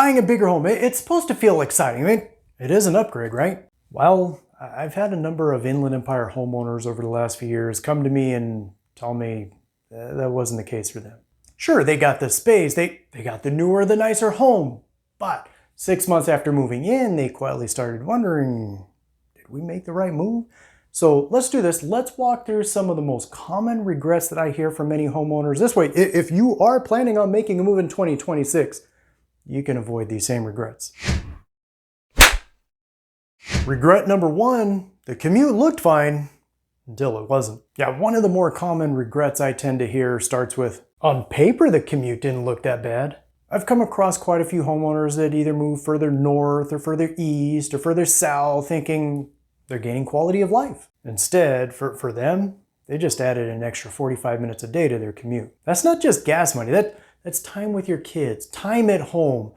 buying a bigger home, it's supposed to feel exciting. I mean, it is an upgrade, right? Well, I've had a number of Inland Empire homeowners over the last few years come to me and tell me that wasn't the case for them. Sure, they got the space, they got the newer, the nicer home, but 6 months after moving in, they quietly started wondering, did we make the right move? So let's do this. Let's walk through some of the most common regrets that I hear from many homeowners. This way, if you are planning on making a move in 2026, you can avoid these same regrets. Regret number one, the commute looked fine until it wasn't. Yeah, one of the more common regrets I tend to hear starts with, on paper, the commute didn't look that bad. I've come across quite a few homeowners that either move further north or further east or further south thinking they're gaining quality of life. Instead, for them, they just added an extra 45 minutes a day to their commute. That's not just gas money, that's time with your kids, time at home,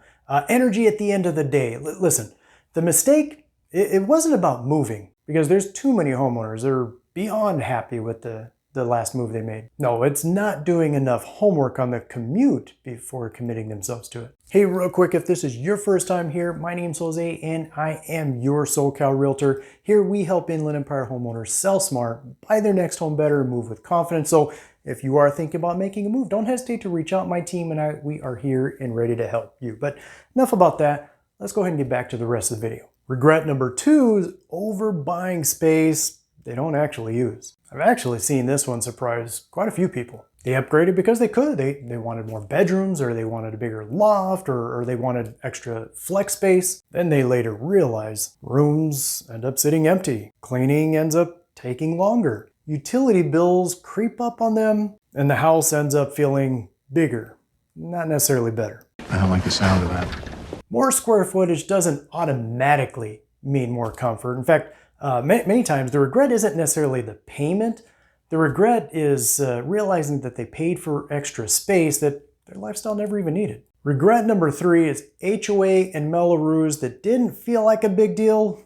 energy at the end of the day. Listen, the mistake, it wasn't about moving, because there's too many homeowners that are beyond happy with the last move they made. No, it's not doing enough homework on the commute before committing themselves to it. Hey, real quick, if this is your first time here, my name's Jose and I am your SoCal Realtor. Here we help Inland Empire homeowners sell smart, buy their next home better, and move with confidence. So if you are thinking about making a move, don't hesitate to reach out. My team and we are here and ready to help you. But enough about that. Let's go ahead and get back to the rest of the video. Regret number two is overbuying space they don't actually use. I've actually seen this one surprise quite a few people. They upgraded because they could. They wanted more bedrooms, or they wanted a bigger loft, or they wanted extra flex space. Then they later realize rooms end up sitting empty. Cleaning ends up taking longer. Utility bills creep up on them, and the house ends up feeling bigger, not necessarily better. I don't like the sound of that. More square footage doesn't automatically mean more comfort. In fact, many times the regret isn't necessarily the payment. The regret is realizing that they paid for extra space that their lifestyle never even needed. Regret number three is HOA and Mello-Roos that didn't feel like a big deal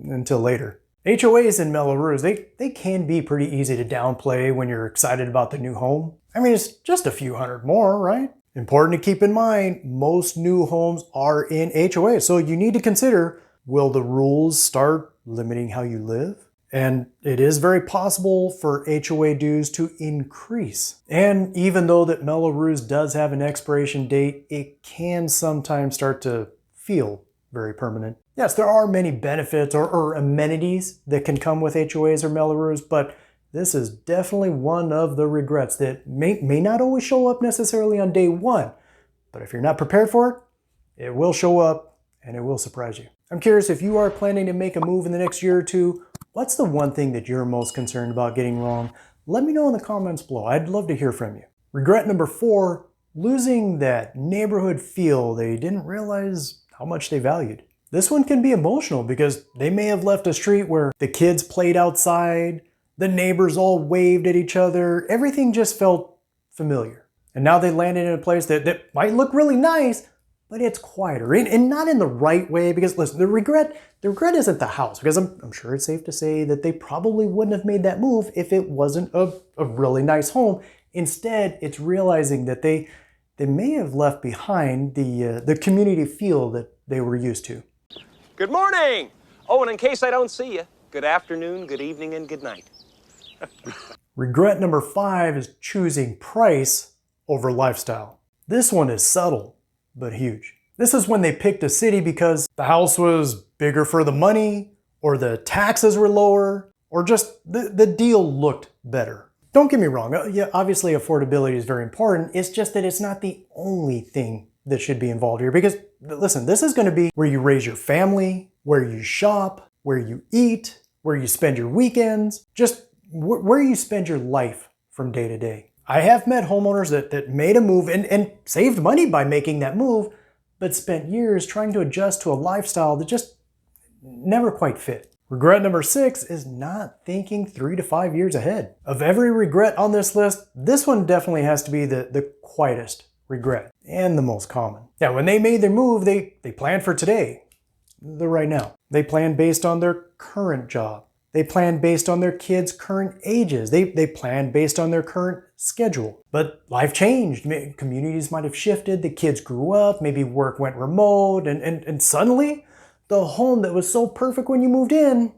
until later. HOAs and Mello-Roos, they can be pretty easy to downplay when you're excited about the new home. I mean, it's just a few hundred more, right? Important to keep in mind, most new homes are in HOA, so you need to consider, will the rules start limiting how you live? And it is very possible for HOA dues to increase. And even though that Mello-Roos does have an expiration date, it can sometimes start to feel very permanent. Yes, there are many benefits or amenities that can come with HOAs or Mello-Roos, but this is definitely one of the regrets that may not always show up necessarily on day one, but if you're not prepared for it, it will show up and it will surprise you. I'm curious, if you are planning to make a move in the next year or two, what's the one thing that you're most concerned about getting wrong? Let me know in the comments below. I'd love to hear from you. Regret number four, losing that neighborhood feel they didn't realize how much they valued. This one can be emotional because they may have left a street where the kids played outside, the neighbors all waved at each other, everything just felt familiar. And now they landed in a place that might look really nice, but it's quieter, and not in the right way, because listen, the regret isn't the house, because I'm sure it's safe to say that they probably wouldn't have made that move if it wasn't a really nice home. Instead, it's realizing that they may have left behind the community feel that they were used to. Good morning! Oh, and in case I don't see you, good afternoon, good evening, and good night. Regret number five is choosing price over lifestyle. This one is subtle, but huge. This is when they picked a city because the house was bigger for the money, or the taxes were lower, or just the deal looked better. Don't get me wrong, yeah, obviously affordability is very important. It's just that it's not the only thing that should be involved here, because listen, this is going to be where you raise your family, where you shop, where you eat, where you spend your weekends, just where you spend your life from day to day. I have met homeowners that made a move and saved money by making that move, but spent years trying to adjust to a lifestyle that just never quite fit. Regret number six is not thinking 3 to 5 years ahead. Of every regret on this list, this one definitely has to be the quietest regret and the most common. Now, when they made their move, they planned for today, the right now. They planned based on their current job. They planned based on their kids' current ages. They planned based on their current schedule. But life changed. Communities might have shifted, the kids grew up, maybe work went remote, and suddenly the home that was so perfect when you moved in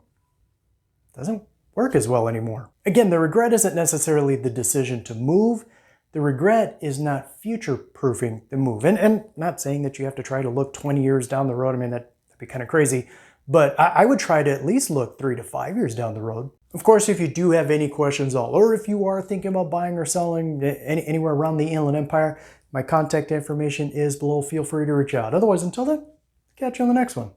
doesn't work as well anymore. Again, the regret isn't necessarily the decision to move. The regret is not future-proofing the move. And not saying that you have to try to look 20 years down the road. I mean, that'd be kind of crazy. But I would try to at least look 3 to 5 years down the road. Of course, if you do have any questions at all, or if you are thinking about buying or selling anywhere around the Inland Empire, my contact information is below. Feel free to reach out. Otherwise, until then, catch you on the next one.